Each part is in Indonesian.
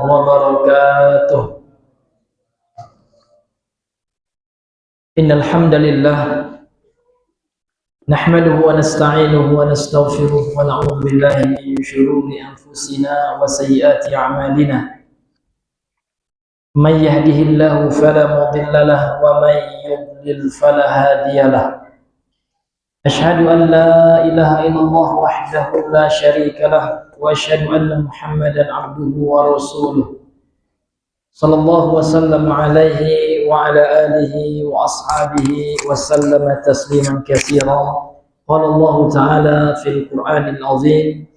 وبركاته. إن الحمد لله نحمده ونستعينه ونستغفره ونعوذ بالله من شرور أنفسنا وسيئات أعمالنا. من يهده الله فلا مضل له ومن يضلل فلا هادي له. أشهد أن لا إله إلا الله وحده لا شريك له وأشهد أن محمدا عبده ورسوله صلى الله وسلم عليه وعلى آله وأصحابه وسلم تسليما كثيرا. قال الله تعالى في القرآن العظيم: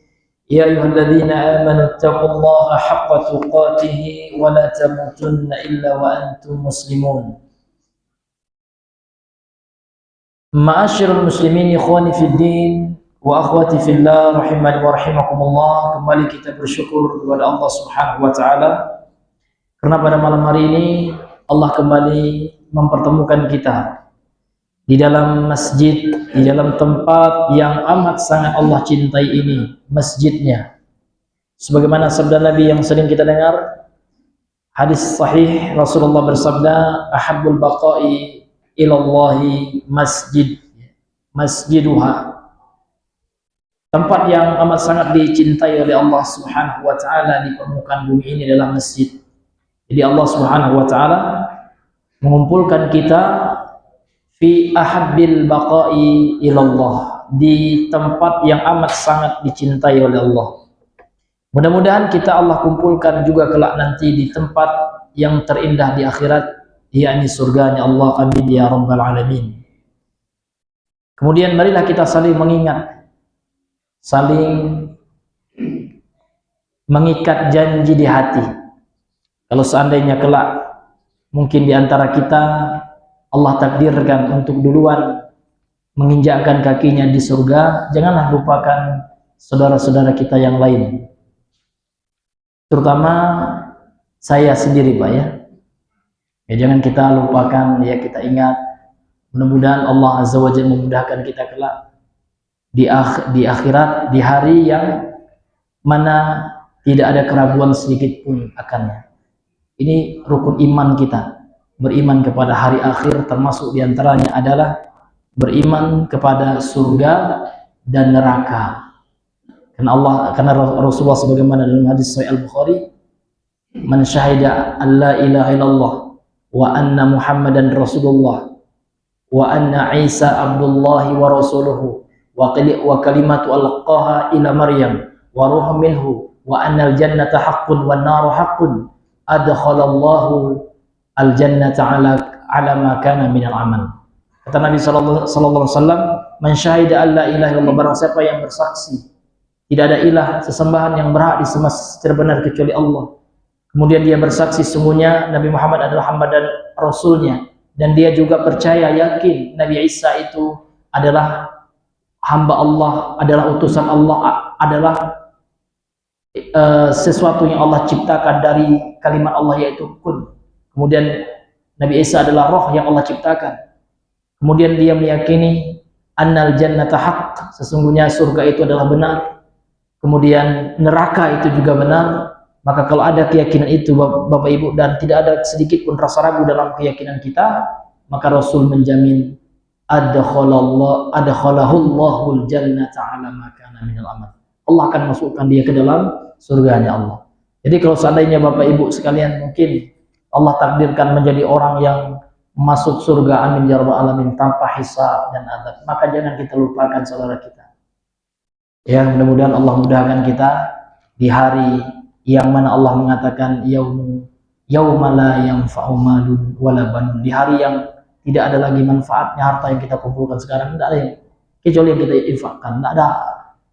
يا أيها الذين آمنوا اتقوا الله حق تقاته ولا تموتن إلا وأنتم مسلمون. Ma'asyiral muslimin, ikhwani fid din wa akhwati fillah, rahimani wa rahimakumullah. Kembali kita bersyukur kepada Allah Subhanahu wa taala karena pada malam hari ini Allah kembali mempertemukan kita di dalam masjid, di dalam tempat yang amat sangat Allah cintai ini, masjidnya. Sebagaimana sabda Nabi yang sering kita dengar, hadis sahih, Rasulullah bersabda, ahabbul baqa'i ilallahi masjiduha. Tempat yang amat sangat dicintai oleh Allah Subhanahu wa taala di permukaan bumi ini adalah masjid. Jadi Allah Subhanahu wa taala mengumpulkan kita fi ahabbil baqa'i ilallah, di tempat yang amat sangat dicintai oleh Allah. Mudah-mudahan kita Allah kumpulkan juga kelak nanti di tempat yang terindah di akhirat, yakni surganya Allah. Amin ya rabbal alamin. Kemudian marilah kita saling mengingat, saling mengikat janji di hati. Kalau seandainya kelak mungkin di antara kita Allah takdirkan untuk duluan menginjakkan kakinya di surga, janganlah lupakan saudara-saudara kita yang lain, terutama saya sendiri, Pak, ya. Jangan kita lupakan, ya, kita ingat. Mudah-mudahan Allah Azza wa Jalla memudahkan kita kelak di akhirat, di hari yang mana tidak ada keraguan sedikit pun akannya. Ini rukun iman kita, beriman kepada hari akhir, termasuk diantaranya adalah beriman kepada surga dan neraka. Karena Rasulullah sebagaimana dalam hadis Sahih Al-Bukhari, man syahida an la ilaha illallah wa anna Muhammadan Rasulullah wa anna Isa Abdullahi wa Rasuluhu wa kalimatu alqaha ila Maryam wa ruhun minhu wa anna al-jannata haqqun wa an-naru haqqun adkhalallahu al-jannata ala ma kana min al-amal. Kata Nabi sallallahu alaihi wasallam, man syahida an la ilaha illallah, barang siapa yang bersaksi tidak ada ilah sesembahan yang berhak disembah secara benar kecuali Allah, kemudian dia bersaksi sungguhnya Nabi Muhammad adalah hamba dan Rasulnya, dan dia juga percaya, yakin Nabi Isa itu adalah hamba Allah, adalah utusan Allah, adalah sesuatu yang Allah ciptakan dari kalimat Allah, yaitu kun. Kemudian Nabi Isa adalah roh yang Allah ciptakan. Kemudian dia meyakini annal jannata haqq, sesungguhnya surga itu adalah benar. Kemudian neraka itu juga benar. Maka kalau ada keyakinan itu, Bapak Ibu, dan tidak ada sedikit pun rasa ragu dalam keyakinan kita, maka Rasul menjamin adkhalahul jannata ala ma kana minal amal. Allah akan masukkan dia ke dalam surganya Allah. Jadi kalau seandainya Bapak Ibu sekalian mungkin Allah takdirkan menjadi orang yang masuk surga, amin ya rabbal alamin, tanpa hisab dan adab, maka jangan kita lupakan saudara kita. Ya, mudah-mudahan Allah mudahkan kita di hari yang mana Allah mengatakan yauma la yanfa'u malun wala banun, di hari yang tidak ada lagi manfaatnya harta yang kita kumpulkan sekarang, tidak ada yang kecuali yang kita infakkan, tidak ada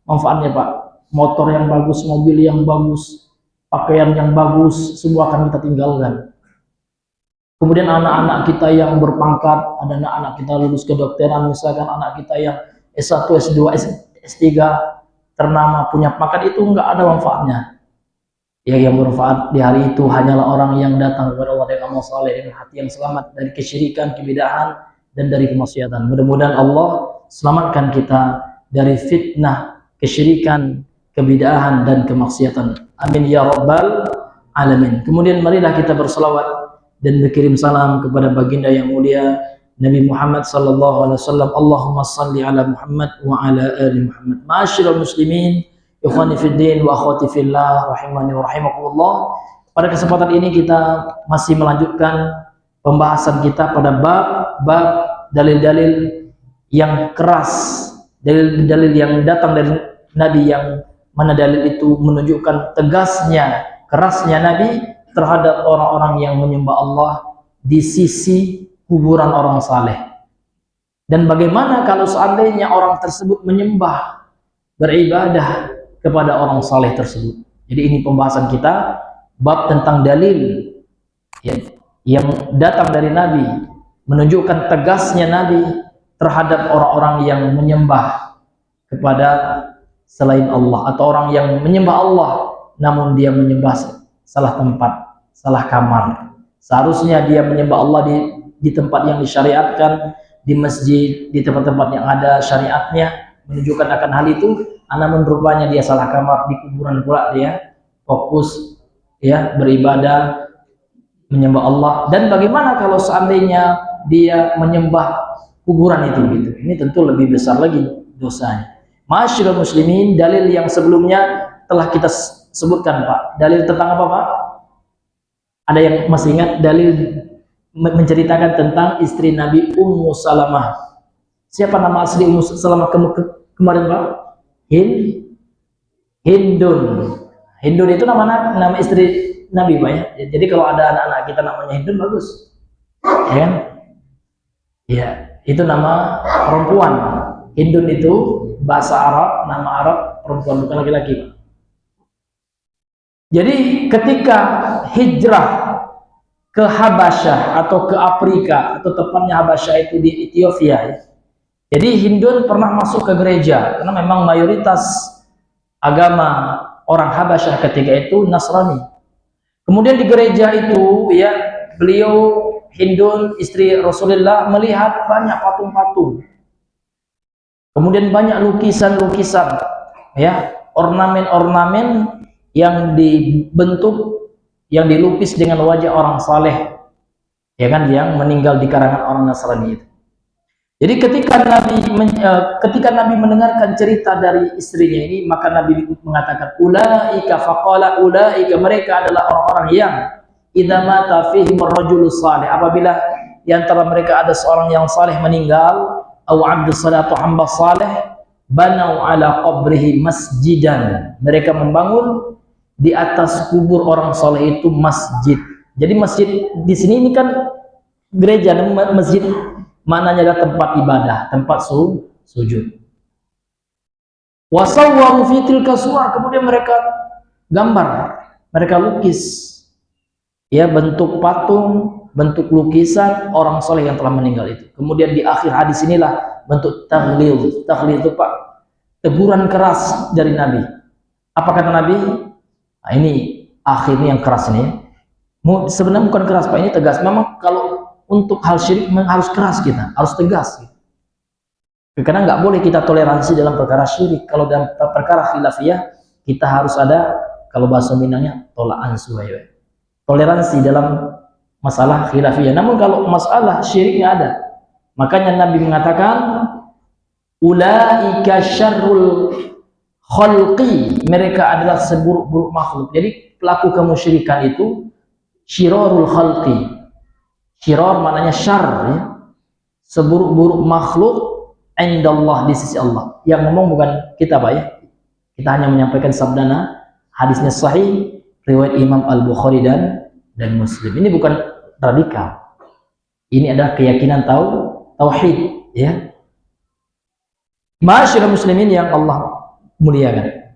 manfaatnya, Pak. Motor yang bagus, mobil yang bagus, pakaian yang bagus, semua akan kita tinggalkan. Kemudian anak-anak kita yang berpangkat, ada anak-anak kita lulus kedokteran, misalkan anak kita yang S1, S2, S3 ternama, punya pangkat, itu enggak ada manfaatnya. Ya, yang bermanfaat di hari itu hanyalah orang yang datang kepada Allah dengan amal saleh, dengan hati yang selamat dari kesyirikan, kebid'ahan, dan dari kemaksiatan. Mudah-mudahan Allah selamatkan kita dari fitnah, kesyirikan, kebid'ahan, dan kemaksiatan. Amin ya rabbal alamin. Kemudian marilah kita berselawat dan berkirim salam kepada baginda yang mulia Nabi Muhammad sallallahu alaihi wasallam. Allahumma salli ala Muhammad wa ala ali Muhammad. Ma'asyiral muslimin, ikhwani fid din wa akhwati fillah, rahimani wa rahimakumullah. Pada kesempatan ini kita masih melanjutkan pembahasan kita pada bab dalil-dalil yang keras, dalil-dalil yang datang dari Nabi, yang mana dalil itu menunjukkan tegasnya, kerasnya Nabi terhadap orang-orang yang menyembah Allah di sisi kuburan orang saleh. Dan bagaimana kalau seandainya orang tersebut menyembah, beribadah kepada orang saleh tersebut. Jadi ini pembahasan kita, bab tentang dalil ya, yang datang dari Nabi, menunjukkan tegasnya Nabi terhadap orang-orang yang menyembah kepada selain Allah, atau orang yang menyembah Allah namun dia menyembah salah tempat, salah kamar. Seharusnya dia menyembah Allah di tempat yang disyariatkan, di masjid, di tempat-tempat yang ada syariatnya menunjukkan akan hal itu, namun rupanya dia salah kamar, di kuburan pula dia fokus ya beribadah, menyembah Allah. Dan bagaimana kalau seandainya dia menyembah kuburan itu gitu? Ini tentu lebih besar lagi dosanya. Ma'asyiral muslimin, dalil yang sebelumnya telah kita sebutkan, Pak. Dalil tentang apa, Pak? Ada yang masih ingat? Dalil menceritakan tentang istri Nabi Ummu Salamah. Siapa nama asli Ummu Salamah kemarin, Pak? Hindun. Hindun itu nama istri Nabi, Pak ya. Jadi kalau ada anak-anak kita namanya Hindun, bagus. Ya kan? Ya, itu nama perempuan. Hindun itu bahasa Arab, nama Arab perempuan, bukan laki-laki. Jadi ketika hijrah ke Habasyah atau ke Afrika, atau tepatnya Habasyah itu di Ethiopia ya. Jadi Hindun pernah masuk ke gereja karena memang mayoritas agama orang Habasyah ketika itu Nasrani. Kemudian di gereja itu ya, beliau Hindun istri Rasulullah melihat banyak patung-patung. Kemudian banyak lukisan-lukisan ya, ornamen-ornamen yang dibentuk, yang dilukis dengan wajah orang saleh ya kan, yang meninggal di karangan orang Nasrani itu. Jadi ketika Nabi mendengarkan cerita dari istrinya ini, maka Nabi mengatakan ulaika, faqala ulaika, mereka adalah orang-orang yang idza mata fihim ar-rajulu salih, apabila di antara mereka ada seorang yang saleh meninggal, atau abdus salih, atau hamba saleh, banau ala qabrihi masjidan, mereka membangun di atas kubur orang saleh itu masjid. Jadi masjid di sini ini kan gereja, dan masjid maknanya adalah tempat ibadah, tempat sujud. Wasawwaru fi tilka suwar, kemudian mereka gambar, mereka lukis ya, bentuk patung, bentuk lukisan orang soleh yang telah meninggal itu. Kemudian di akhir hadis inilah bentuk taghlil. Taghlil itu, Pak, teguran keras dari Nabi. Apa kata Nabi? Nah, ini akhirnya yang keras ini. Sebenarnya bukan keras, Pak, ini tegas. Memang kalau untuk hal syirik memang harus keras, kita harus tegas gitu. Karena nggak boleh kita toleransi dalam perkara syirik. Kalau dalam perkara khilafiyah kita harus ada, kalau bahasa Minangnya, tolak ansur, toleransi dalam masalah khilafiyah. Namun kalau masalah syiriknya ada. Makanya Nabi mengatakan ulaika syarrul khalqi, mereka adalah seburuk-buruk makhluk. Jadi pelaku kemusyrikan itu syirarul khalqi. Syirar maknanya syar ya. Seburuk-buruk makhluk indallah, di sisi Allah. Yang ngomong bukan kita, Pak ya. Kita hanya menyampaikan sabdana, hadisnya sahih riwayat Imam Al-Bukhari dan Muslim. Ini bukan radikal. Ini adalah keyakinan tauhid ya. Ma'asyiral muslimin yang Allah muliakan.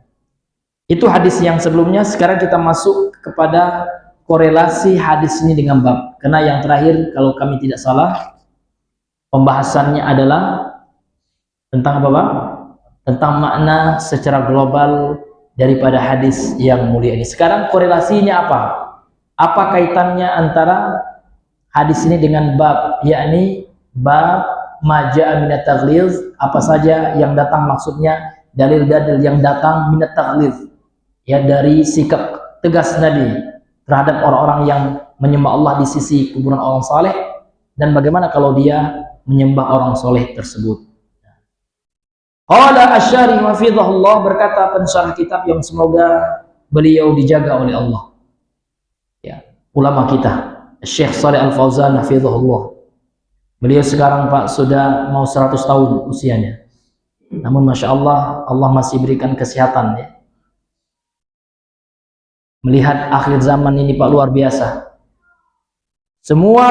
Itu hadis yang sebelumnya. Sekarang kita masuk kepada korelasi hadis ini dengan bab. Karena yang terakhir kalau kami tidak salah pembahasannya adalah tentang apa, Pak? Tentang makna secara global daripada hadis yang mulia ini. Sekarang korelasinya apa? Apa kaitannya antara hadis ini dengan bab, yakni bab maja'a minat taghlidz, apa saja yang datang, maksudnya dalil-dalil yang datang minat taghlidz ya, dari sikap tegas Nabi terhadap orang-orang yang menyembah Allah di sisi kuburan orang saleh, dan bagaimana kalau dia menyembah orang soleh tersebut. Qala Asy-Syarih hafizahullah, berkata pensyarah kitab yang semoga beliau dijaga oleh Allah, ya, ulama kita Syekh Shalih Al Fauzan hafizahullah. Beliau sekarang Pak sudah mau 100 tahun usianya, namun Masya Allah, Allah masih berikan kesehatan, ya. Melihat akhir zaman ini Pak, luar biasa. Semua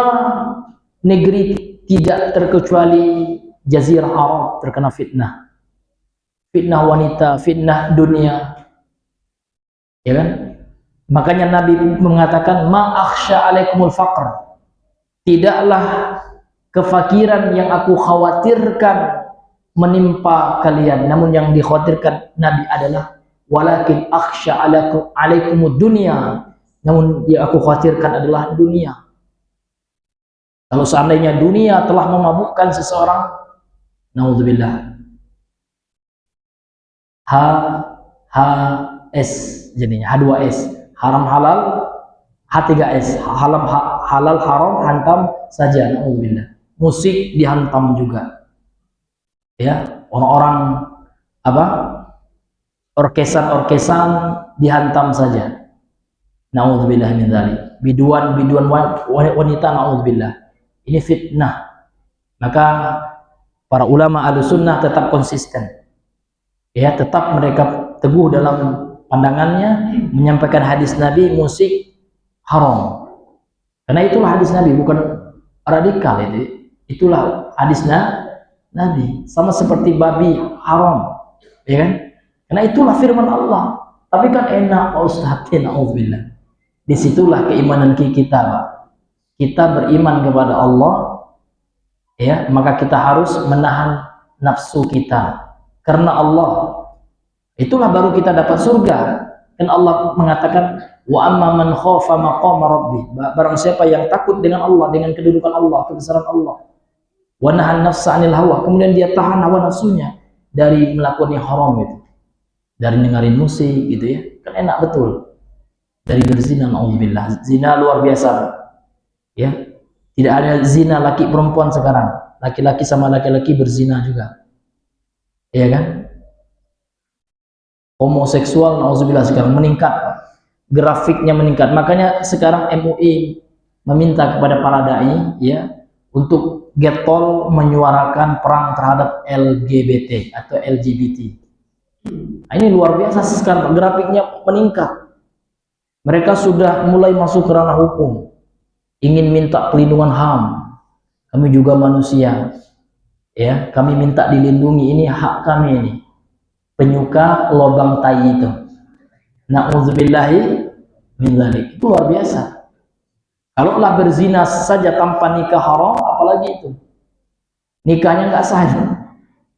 negeri tidak terkecuali Jazirah Arab terkena fitnah. Fitnah wanita, fitnah dunia, ya kan? Makanya Nabi mengatakan, ma akhsha alaikumul faqr, tidaklah kefakiran yang aku khawatirkan menimpa kalian, namun yang dikhawatirkan Nabi adalah walakin akhsha alaikumud dunya, namun yang aku khawatirkan adalah dunia. Kalau seandainya dunia telah memabukkan seseorang, naudzubillah, H jadinya H2S, haram halal, H3S, halal haram hantam saja, naudzubillah. Musik dihantam juga, ya, orang-orang apa, orkesan dihantam saja, naudzubillah min dzalik. Biduan wanita, naudzubillah, ini fitnah. Maka para ulama Ahlussunnah tetap konsisten, ya, tetap mereka teguh dalam pandangannya, menyampaikan hadis Nabi, musik haram. Karena itulah hadis Nabi, bukan radikal itu. Itulah hadis Nabi. Sama seperti babi haram, ya kan? Karena itulah firman Allah. Tapi kan enak Pak Ustaz, na'udzubillah. Disitulah keimanan kita, Pak. Kita beriman kepada Allah, ya, maka kita harus menahan nafsu kita karena Allah. Itulah baru kita dapat surga. Dan Allah mengatakan, wa amma man khafa maqama rabbi, barang siapa yang takut dengan Allah, dengan kedudukan Allah, kebesaran Allah, wa nahan nafsa 'anil hawa, kemudian dia tahan hawa nafsunya dari melakukan yang haram itu, dari dengerin musik gitu, ya, kan enak betul, dari berzina, naudzubillah. Zina luar biasa, ya, tidak ada zina laki perempuan sekarang, laki-laki sama laki-laki berzina juga, ya kan? Homoseksual, naudzubillah, sekarang meningkat, grafiknya meningkat. Makanya sekarang MUI meminta kepada para dai, ya, untuk getol menyuarakan perang terhadap LGBT atau LGBT. Nah, ini luar biasa sekarang, grafiknya meningkat. Mereka sudah mulai masuk ke ranah hukum, ingin minta pelindungan HAM. Kami juga manusia, ya, kami minta dilindungi, ini hak kami ini. Penyuka lobang tai itu, na'udzubillahi min dzalik, itu luar biasa. Kalaulah berzina saja tanpa nikah haram, apalagi itu nikahnya nggak sah,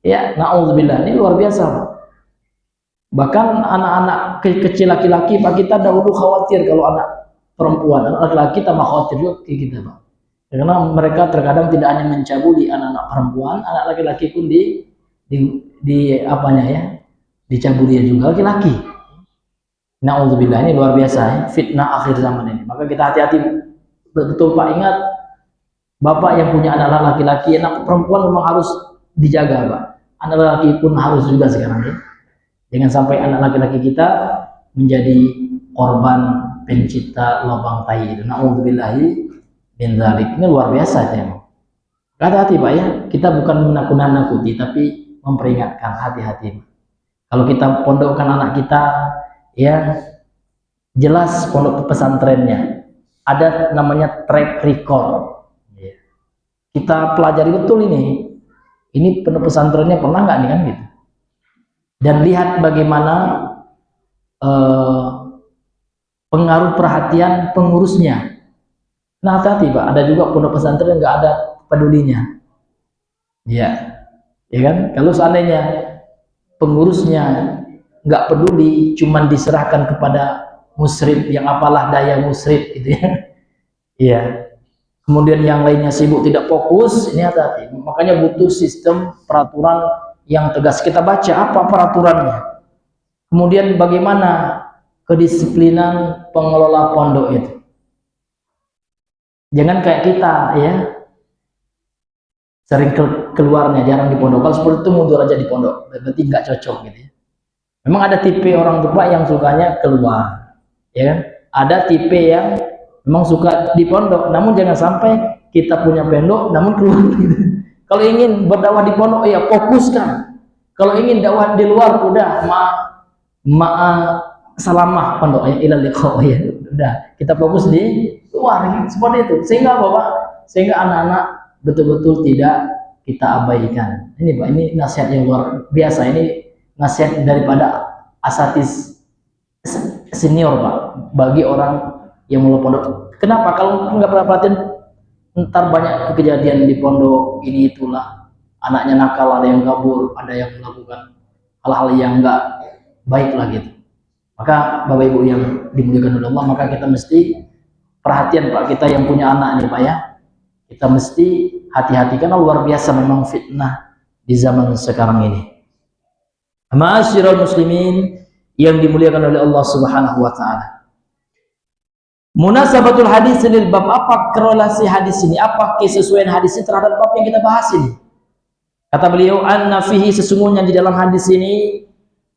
ya, na'udzubillah, ini luar biasa. Bahkan anak-anak kecil laki-laki, Pak, kita dahulu khawatir kalau anak perempuan, anak laki-laki tambah khawatir juga kita, Pak, karena mereka terkadang tidak hanya mencabuli anak-anak perempuan, anak laki-laki pun di apanya, ya, dicabuli juga laki-laki. Na'udzubillah, ini luar biasa, ya, fitnah akhir zaman ini. Maka kita hati-hati betul, Pak. Ingat, bapak yang punya anak laki-laki, anak perempuan memang harus dijaga, Pak. Anak laki pun harus juga sekarang, ya. Jangan sampai anak laki-laki kita menjadi korban pencipta lubang tai itu. Na'udzubillahi min dzalik. Ini luar biasa, ya. Hati-hati, Pak, ya. Kita bukan menakut-nakuti, tapi memperingatkan, hati-hati. Kalau kita pondokkan anak kita, ya, jelas pondok pesantrennya ada namanya track record, ya. Kita pelajari betul ini pondok pesantrennya pernah nggak nih, kan gitu. Dan lihat bagaimana pengaruh perhatian pengurusnya. Nah, hati-hati, Pak, ada juga pondok pesantren nggak ada pedulinya, ya, ya kan? Kalau seandainya pengurusnya nggak peduli, cuman diserahkan kepada musrid yang apalah daya musrid gitu, ya, iya. Kemudian yang lainnya sibuk tidak fokus, ini hati-hati. Makanya butuh sistem peraturan yang tegas. Kita baca apa peraturannya, kemudian bagaimana kedisiplinan pengelola pondok itu. Jangan kayak kita ya, sering keluarnya, jarang di pondok. Kalau seperti itu mundur aja di pondok, berarti nggak cocok gitu ya. Memang ada tipe orang tua yang sukanya keluar, ya kan? Ada tipe yang memang suka di pondok, namun jangan sampai kita punya pondok namun keluar gitu. Kalau ingin berdakwah di pondok ya fokuskan. Kalau ingin dakwah di luar udah salamah pondok ya, ilal liqa ya. Udah, kita fokus di luar gitu. Seperti itu. Sehingga Bapak, sehingga anak-anak betul-betul tidak kita abaikan. Ini Pak, ini nasihat yang luar biasa. Ini nasihat daripada asatis senior Pak, bagi orang yang mulai pondok. Kenapa? Kalau nggak pernah perhatiin, ntar banyak kejadian di pondok ini itulah, anaknya nakal, ada yang kabur, ada yang melakukan hal-hal yang nggak baik lah gitu. Maka Bapak Ibu yang dimuliakan oleh Allah, maka kita mesti perhatian Pak, kita yang punya anak nih Pak ya, kita mesti hati-hati karena luar biasa memang fitnah di zaman sekarang ini. Ma'asyiral muslimin yang dimuliakan oleh Allah Subhanahu wa taala. Munasabatul hadis lil bab, apa korelasi hadis ini? Apa kesesuaian hadis ini terhadap bab yang kita bahas ini? Kata beliau, anna fihi, sesungguhnya di dalam hadis ini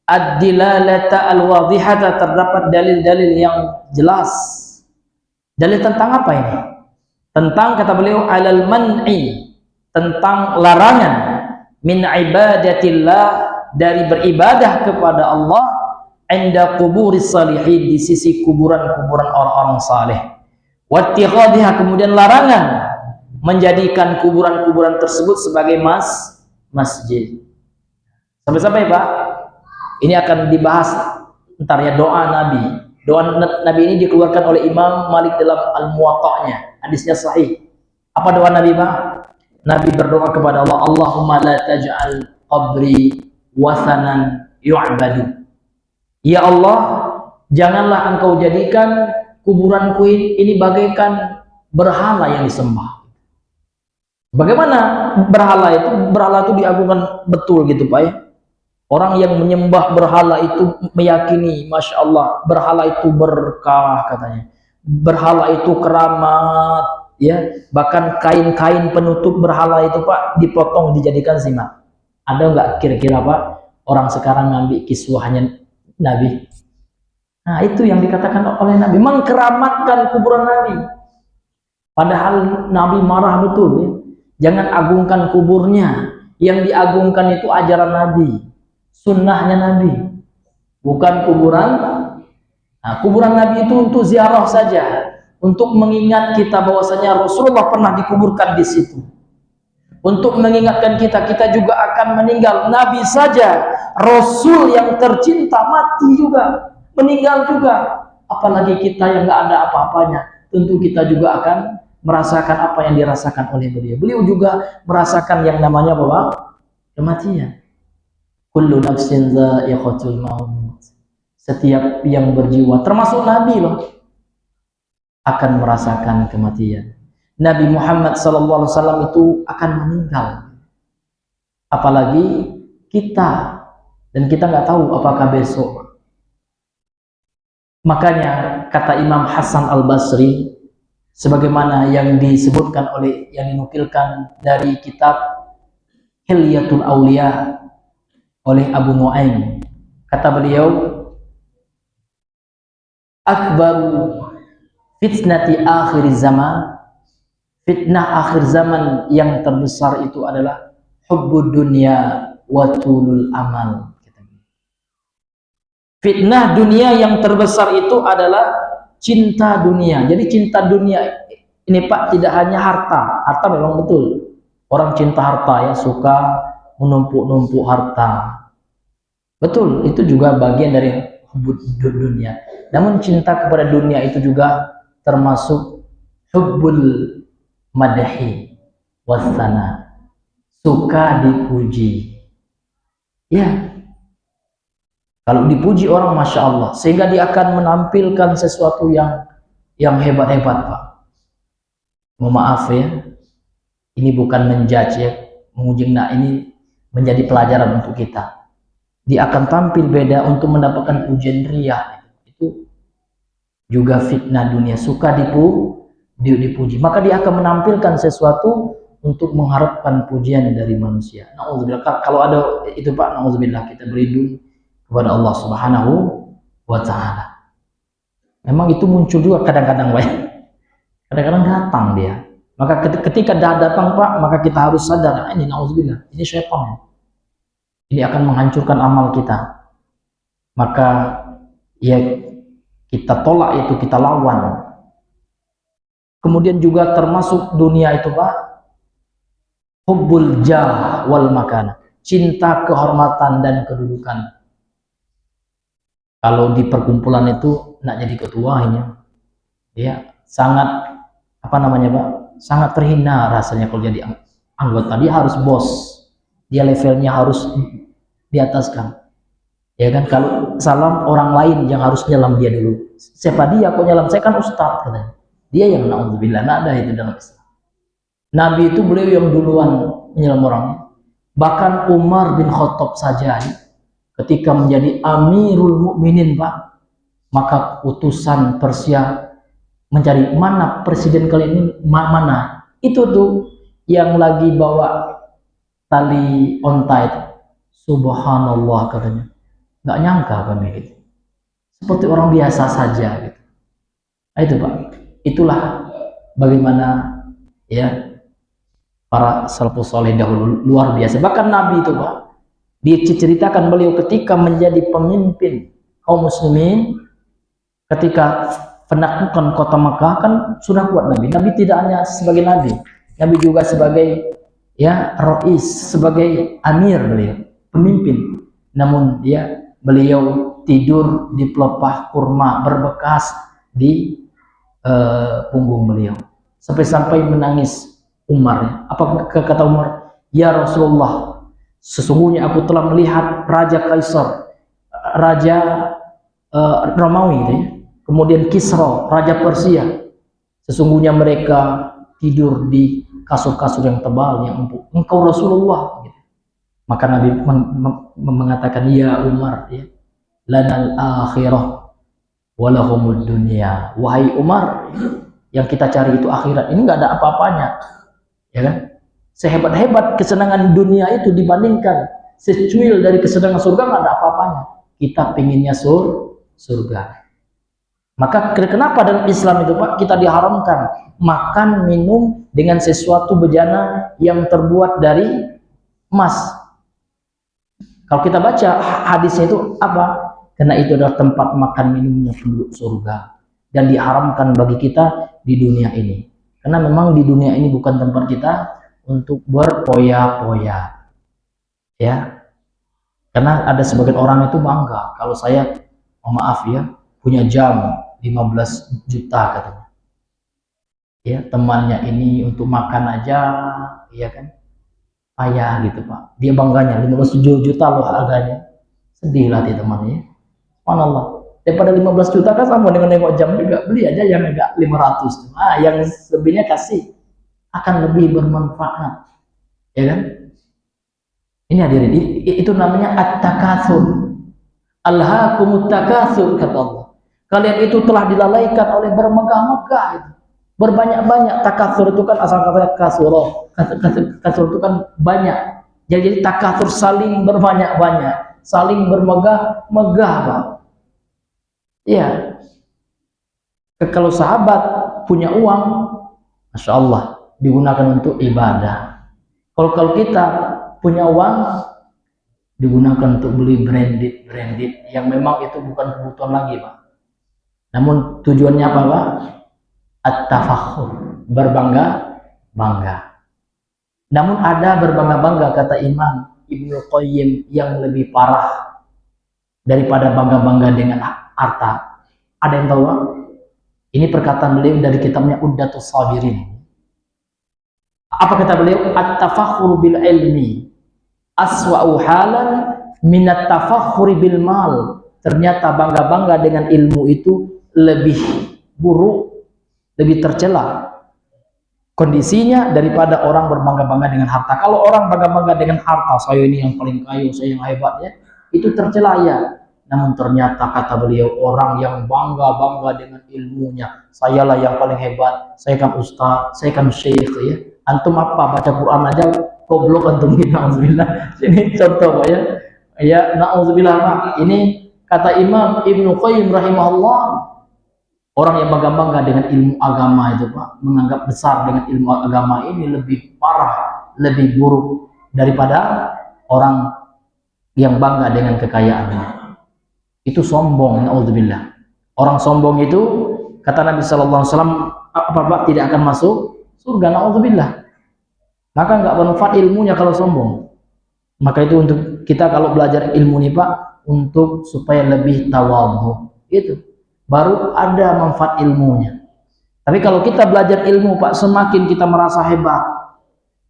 ad-dilalata al-wadhihata, terdapat dalil-dalil yang jelas. Dalil tentang apa ini? Tentang, kata beliau, alal man'i, tentang larangan min ibadatillah, dari beribadah kepada Allah, inda kuburis salihin, di sisi kuburan-kuburan orang-orang saleh. Wattikhadhiha, kemudian larangan menjadikan kuburan-kuburan tersebut sebagai masjid. Sampai-sampai Pak, ini akan dibahas ntar ya, doa Nabi. Doa Nabi ini dikeluarkan oleh Imam Malik dalam Al-Muwatta'nya, hadisnya sahih. Apa doa Nabi Pak? Nabi berdoa kepada Allah, Allahumma la taj'al qabri wathanan yu'badu. Ya Allah, janganlah engkau jadikan kuburanku ini bagaikan berhala yang disembah. Bagaimana berhala itu? Berhala itu diagungkan betul gitu Pak ya. Orang yang menyembah berhala itu meyakini, Masya Allah, berhala itu berkah katanya. Berhala itu keramat ya. Bahkan kain-kain penutup berhala itu Pak dipotong dijadikan simak. Ada nggak kira-kira Pak orang sekarang ngambil kiswahnya Nabi? Nah itu yang dikatakan oleh Nabi, mengkeramatkan kuburan Nabi. Padahal Nabi marah betul ya. Jangan agungkan kuburnya. Yang diagungkan itu ajaran Nabi, sunnahnya Nabi, bukan kuburan. Nah, kuburan Nabi itu untuk ziarah saja, untuk mengingat kita bahwasanya Rasulullah pernah dikuburkan di situ. Untuk mengingatkan kita, kita juga akan meninggal. Nabi saja, Rasul yang tercinta, mati juga, meninggal juga. Apalagi kita yang nggak ada apa-apanya, tentu kita juga akan merasakan apa yang dirasakan oleh beliau. Beliau juga merasakan yang namanya bahwa kematian. Kullu nafsin dha'iqatul maut. Setiap yang berjiwa, termasuk Nabi loh, akan merasakan kematian. Nabi Muhammad SAW itu akan meninggal. Apalagi kita, dan kita nggak tahu apakah besok. Makanya kata Imam Hasan Al-Basri, sebagaimana yang disebutkan oleh, yang dinukilkan dari kitab Hilyatul Auliya oleh Abu Nuaim, kata beliau, akbaru fitnati akhir zaman, fitnah akhir zaman yang terbesar itu adalah hubbud dunya wa tulul amal. Fitnah dunia yang terbesar itu adalah cinta dunia. Jadi cinta dunia ini Pak tidak hanya harta. Harta memang betul. Orang cinta harta ya, suka menumpuk-numpuk harta. Betul, itu juga bagian dari hubbud dunia. Namun cinta kepada dunia itu juga termasuk hubbul madahi wasana, suka dipuji. Ya. Kalau dipuji orang, Masya Allah, sehingga dia akan menampilkan sesuatu yang hebat-hebat Pak. Mohon maaf ya, ini bukan menjudge ya, menguji. Nah ini menjadi pelajaran untuk kita. Dia akan tampil beda untuk mendapatkan pujian riyah. Itu juga fitnah dunia, suka dipuji, maka dia akan menampilkan sesuatu untuk mengharapkan pujian dari manusia. Nauzubillah. Kalau ada itu Pak, nauzubillah, kita berlindung kepada Allah Subhanahu wa taala. Memang itu muncul juga kadang-kadang, Pak. Kadang-kadang datang dia. Maka ketika dah datang Pak, maka kita harus sadar, ini nauzubillah, ini syaitan. Ini akan menghancurkan amal kita. Maka ya kita tolak itu, kita lawan. Kemudian juga termasuk dunia itu Pak, hubbul jah wal makana, cinta kehormatan dan kedudukan. Kalau di perkumpulan itu nak jadi ketuanya, dia sangat apa namanya Pak, sangat terhina rasanya kalau jadi anggota. Dia harus bos, dia levelnya harus diataskan, ya kan? Kalau salam orang lain yang harus nyelam dia dulu. Siapa dia kok nyelam? Saya kan ustadz katanya. Dia yang na'udzubillah, nggak ada itu dalam Islam. Nabi itu beliau yang duluan menyelam orangnya. Bahkan Umar bin Khattab saja ketika menjadi Amirul Mukminin Pak, maka utusan Persia mencari mana presiden kali ini, mana itu tuh yang lagi bawa tali onta itu. Subhanallah katanya, nggak nyangka kami gitu, seperti orang biasa saja gitu. Nah, itu Pak, itulah bagaimana ya para salafus saleh dahulu, luar biasa. Bahkan Nabi itu Pak, diceritakan beliau ketika menjadi pemimpin kaum muslimin, ketika penaklukan kota Makkah kan sudah kuat Nabi. Nabi tidak hanya sebagai Nabi, Nabi juga sebagai ya Rais, sebagai Amir beliau, pemimpin. Namun ya beliau tidur di pelepah kurma berbekas di punggung beliau, sampai menangis Umar. Apa kata Umar? Ya Rasulullah, sesungguhnya aku telah melihat Raja Kaisar, Raja Romawi gitu ya, kemudian Kisra, Raja Persia, sesungguhnya mereka tidur di kasur-kasur yang tebal, yang empuk. Engkau Rasulullah gitu. Maka Nabi mengatakan, ya Umar ya, lanal akhirah walahumud dunia. Wahai Umar, yang kita cari itu akhirat. Ini nggak ada apa-apanya, ya kan? Sehebat-hebat kesenangan dunia itu dibandingkan secuil dari kesenangan surga, nggak ada apa-apanya. Kita pinginnya surga. Maka kenapa dalam Islam itu Pak, kita diharamkan makan minum dengan sesuatu bejana yang terbuat dari emas. Kalau kita baca hadisnya itu apa? Karena itu adalah tempat makan minumnya penduduk surga, dan diharamkan bagi kita di dunia ini. Karena memang di dunia ini bukan tempat kita untuk berpoya-poya, ya. Karena ada sebagian orang itu bangga, kalau saya, oh maaf ya, punya jam 15 juta katanya. Ya, temannya ini untuk makan aja, ya kan, payah gitu Pak. Dia bangganya 15 juta loh harganya. Sedih lah di temannya. Subhanallah, daripada 15 juta kan sama dengan nengok jam juga, beli aja yang agak 500. Nah, yang lebihnya kasih, akan lebih bermanfaat, ya kan? Ini hadirin, itu namanya at-takatsur. Alhaakumut takatsur, kata Allah. Kalian itu telah dilalaikan oleh bermegah-megah itu. Berbanyak-banyak. Takatsur itu kan asal kata kasuro. Kasur itu kan banyak. Jadi takatsur saling berbanyak-banyak, saling bermegah-megah, Pak. Iya. Kalau sahabat punya uang, Masya Allah, digunakan untuk ibadah. Kalau kita punya uang, digunakan untuk beli branded yang memang itu bukan kebutuhan lagi Pak. Namun tujuannya apa Pak? At-tafakhur, berbangga-bangga. Namun ada berbangga-bangga, kata Imam Ibnu Qayyim, yang lebih parah daripada bangga-bangga dengan harta. Ada yang tahu Pak? Ini perkataan beliau dari kitabnya Uddatus Sabirin. Apa kata beliau? At-tafakhur bil ilmi aswa'u halan minat tafakhuri bil mal. Ternyata bangga-bangga dengan ilmu itu lebih buruk, lebih tercela kondisinya daripada orang berbangga-bangga dengan harta. Kalau orang bangga-bangga dengan harta, saya ini yang paling kaya, saya yang hebat ya, itu tercela ya. namun ternyata kata beliau orang yang bangga dengan ilmunya, sayalah yang paling hebat, saya kan ustaz, saya kan syekh ya. Antum apa baca Quran aja goblok antum ini, naudzubillah. Ini contoh Pak ya. Ya, naudzubillah Pak. Ini kata Imam Ibnu Qayyim rahimahullah, orang yang bangga dengan ilmu agama itu Pak, menganggap besar dengan ilmu agama ini lebih parah, lebih buruk daripada orang yang bangga dengan kekayaannya. Itu sombong, naudzubillah. Orang sombong itu kata Nabi sallallahu alaihi wasallam apa Pak, tidak akan masuk surga, naudzubillah. Maka enggak bermanfaat ilmunya kalau sombong. Maka itu untuk kita kalau belajar ilmu nih Pak, untuk supaya lebih tawadhu. Itu baru ada manfaat ilmunya. Tapi kalau kita belajar ilmu Pak, semakin kita merasa hebat,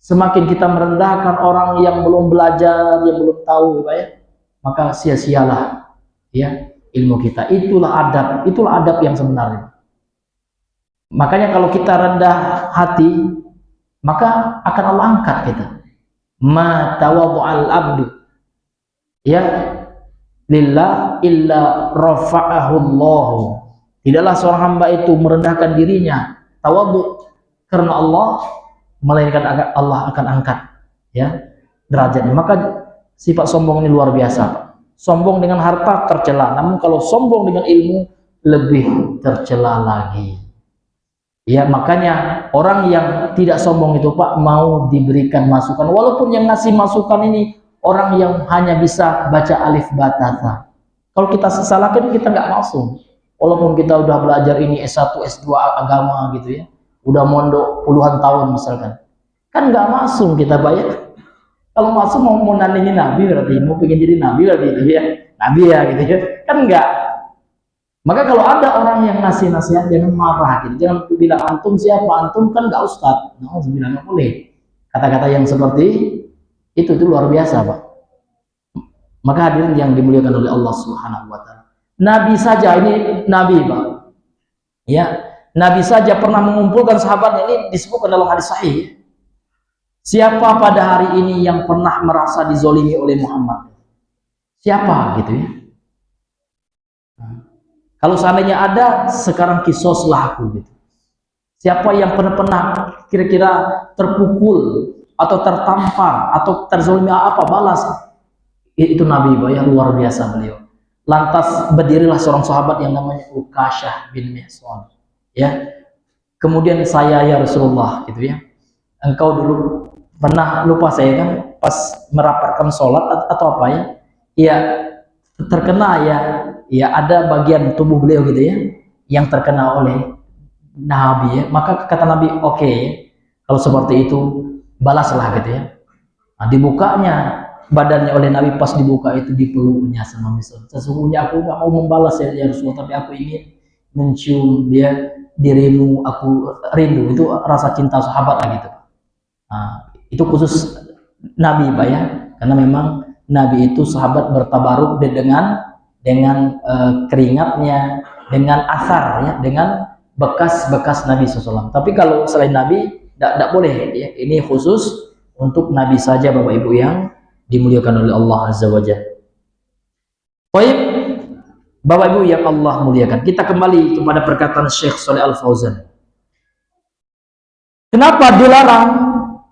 semakin kita merendahkan orang yang belum belajar, yang belum tahu Pak ya, maka sia-sialah ya ilmu kita. Itulah adab yang sebenarnya. Makanya kalau kita rendah hati, maka akan Allah angkat kita. Ma tawadhu'al abdu ya lillah illa rafa'ahu Allah. Tidaklah seorang hamba itu merendahkan dirinya tawadhu karena Allah, melainkan Allah akan angkat ya derajatnya. Maka sifat sombong ini luar biasa Pak. Sombong dengan harta tercela, namun kalau sombong dengan ilmu lebih tercela lagi. Ya, makanya orang yang tidak sombong itu Pak mau diberikan masukan, walaupun yang ngasih masukan ini orang yang hanya bisa baca alif ba ta tha. Kalau kita salahkan kita nggak masuk, walaupun kita udah belajar ini S1 S2 agama gitu ya, udah mondok puluhan tahun misalkan, kan nggak masuk kita bayar. Kalau masuk mau nandingin Nabi berarti, mau pengen jadi Nabi berarti itu ya, Nabi ya gitu ya, kan enggak. Maka kalau ada orang yang ngasih nasihat jangan marah gitu, jangan bilang antum siapa, antum kan enggak ustaz. Nah, bilang enggak boleh. Kata-kata yang seperti itu luar biasa Pak. Maka hadirin yang dimuliakan oleh Allah Subhanahu wa taala. Nabi saja, ini Nabi Pak. Ya, Nabi saja pernah mengumpulkan sahabatnya, ini disebutkan dalam hadis sahih. Siapa pada hari ini yang pernah merasa dizolimi oleh Muhammad? Siapa gitu ya? Kalau seandainya ada, sekarang kisoslah aku gitu. Siapa yang pernah kira-kira terpukul atau tertampar atau terzolimi apa, balas. Itu Nabi ya, luar biasa beliau. Lantas berdirilah seorang sahabat yang namanya Uqashah bin Mihsan. Ya. Kemudian saya ya Rasulullah gitu ya. Engkau dulu pernah lupa saya kan pas merapatkan sholat atau apa ya? Ya terkena ya ada bagian tubuh beliau gitu ya yang terkena oleh Nabi ya. Maka kata Nabi, oke, kalau seperti itu balaslah gitu ya. Nah, dibukanya badannya oleh Nabi, pas dibuka itu dipeluknya sama Misal. Sesungguhnya aku nggak mau membalas ya Rasulullah, tapi aku ingin mencium dia dirimu, aku rindu. Itu rasa cinta sahabat lah gitu. Nah, itu khusus Nabi Pak ya, karena memang Nabi itu sahabat bertabaruk dengan keringatnya, dengan asar ya, dengan bekas-bekas Nabi SAW. Tapi kalau selain Nabi tidak boleh ya. Ini khusus untuk Nabi saja Bapak Ibu yang dimuliakan oleh Allah Azza wa Jalla. Baik Bapak Ibu yang Allah muliakan, kita kembali kepada perkataan Syekh Shalih Al Fauzan. Kenapa dilarang?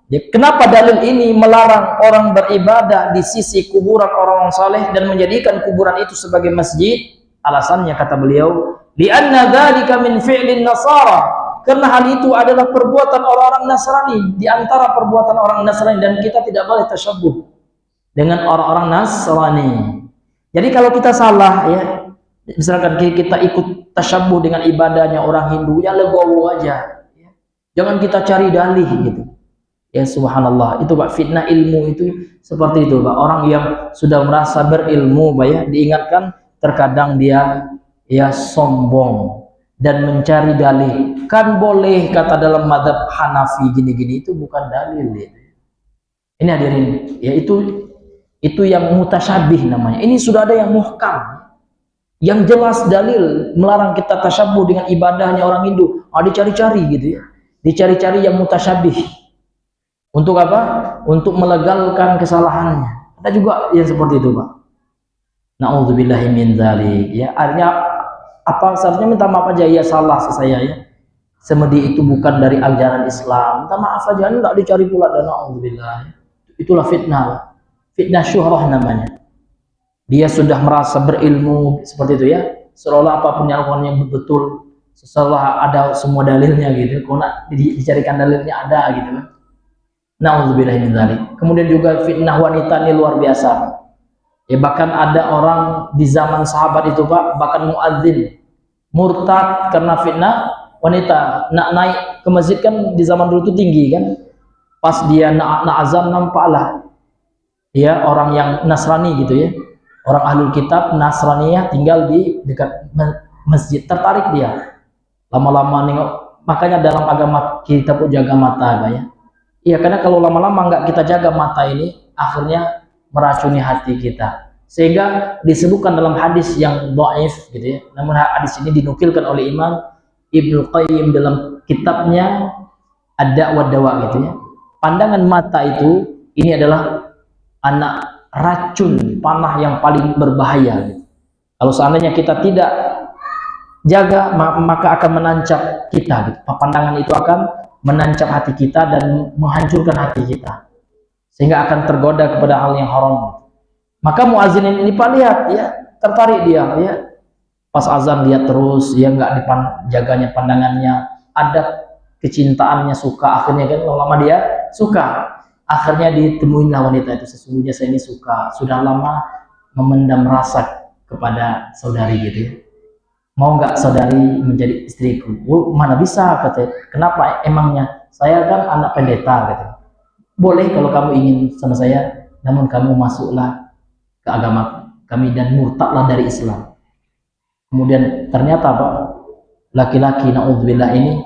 Ya, kenapa dalil ini melarang orang beribadah di sisi kuburan orang saleh dan menjadikan kuburan itu sebagai masjid? Alasannya kata beliau, li'anna dzalika min fi'lin nasara. Karena hal itu adalah perbuatan orang-orang Nasrani, di antara perbuatan orang Nasrani, dan kita tidak boleh tasyabbuh dengan orang-orang Nasrani. Jadi kalau kita salah ya, misalkan kita ikut tasyabbuh dengan ibadahnya orang Hindu, ya legowo aja. Jangan kita cari dalih gitu. Ya subhanallah, itu Pak, fitnah ilmu itu seperti itu Pak. Orang yang sudah merasa berilmu Pak ya, diingatkan terkadang dia ya sombong dan mencari dalih. Kan boleh kata dalam mazhab Hanafi gini-gini, itu bukan dalil ya. Ini hadirin, ya itu yang mutasyabih namanya. Ini sudah ada yang muhkam, yang jelas dalil melarang kita tasyabbuh dengan ibadahnya orang Hindu. Dicari-cari gitu ya, dicari-cari yang mutasyabih. Untuk apa? Untuk melegalkan kesalahannya. Ada juga yang seperti itu Pak. Na'udzubillahi min dzalik. Ya, artinya apa, seharusnya minta maaf aja, ya salah saya ya. Semedi itu bukan dari ajaran Islam. Minta maaf aja, enggak dicari pula, dan na'udzubillah. Itulah fitnah. Fitnah syuhrah namanya. Dia sudah merasa berilmu seperti itu ya. Seolah apapun yang lakukannya betul, setelah ada semua dalilnya gitu. Kalau nak dicarikan dalilnya ada gitu kan. Na'udzubillah min dzalik. Kemudian juga fitnah wanita ini luar biasa. Ya, bahkan ada orang di zaman sahabat itu Pak, bahkan muadzin murtad karena fitnah wanita. Nak naik ke masjid kan di zaman dulu itu tinggi kan. Pas dia nak azan nampaklah ya orang yang Nasrani gitu ya. Orang ahlul kitab Nasraniyah tinggal di dekat masjid, tertarik dia. Lama-lama nengok, makanya dalam agama kita pun jaga mata Pak ya. Iya, karena kalau lama-lama nggak kita jaga mata ini, akhirnya meracuni hati kita. Sehingga disebutkan dalam hadis yang dhaif gitu ya. Namun hadis ini dinukilkan oleh Imam Ibnu Qayyim dalam kitabnya Ad-Da'wa Dawa gitu ya. Pandangan mata itu ini adalah anak racun panah yang paling berbahaya gitu. Kalau seandainya kita tidak jaga, maka akan menancap kita gitu. Pandangan itu akan menancap hati kita dan menghancurkan hati kita, sehingga akan tergoda kepada hal yang haram. Maka muazin ini Pak lihat ya, tertarik dia ya. Pas azan lihat terus, dia nggak jaganya pandangannya, ada kecintaannya, suka, akhirnya kan lama-lama dia suka. Akhirnya ditemuilah wanita itu, sesungguhnya saya ini suka, sudah lama memendam rasa kepada saudari gitu ya. Mau nggak saudari menjadi istriku? Oh, mana bisa katanya. Kenapa emangnya? Saya kan anak pendeta katanya. Boleh kalau kamu ingin sama saya, namun kamu masuklah ke agama kami dan murtadlah dari Islam. Kemudian ternyata Pak, laki-laki na'udzubillah ini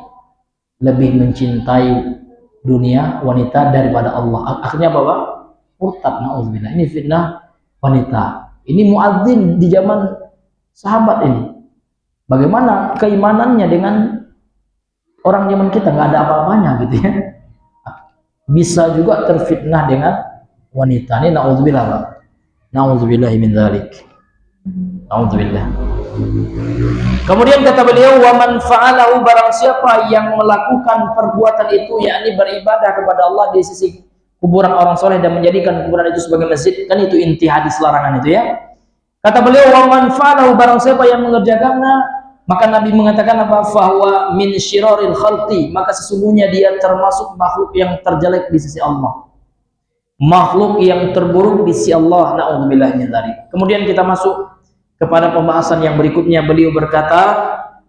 lebih mencintai dunia wanita daripada Allah. Akhirnya Bapak murtad, na'udzubillah. Ini fitnah wanita. Ini muadzin di zaman sahabat ini. Bagaimana keimanannya dengan orang zaman kita, nggak ada apa-apanya gitu ya. Bisa juga terfitnah dengan wanita. Ini na'udzubillah Pak. Na'udzubillahi min dzalik. Na'udzubillah. Kemudian kata beliau, wa man fa'alahu, barang siapa yang melakukan perbuatan itu, yakni beribadah kepada Allah di sisi kuburan orang soleh dan menjadikan kuburan itu sebagai masjid, kan itu inti hadis larangan itu ya. Kata beliau, wa man fa'alahu, barang siapa yang mengerjakannya, maka Nabi mengatakan apa? Fahuwa min syiraril khalqi, maka sesungguhnya dia termasuk makhluk yang terjelek di sisi Allah, makhluk yang terburuk di sisi Allah. Na'udzubillah min dzalik. Kemudian kita masuk kepada pembahasan yang berikutnya. Beliau berkata,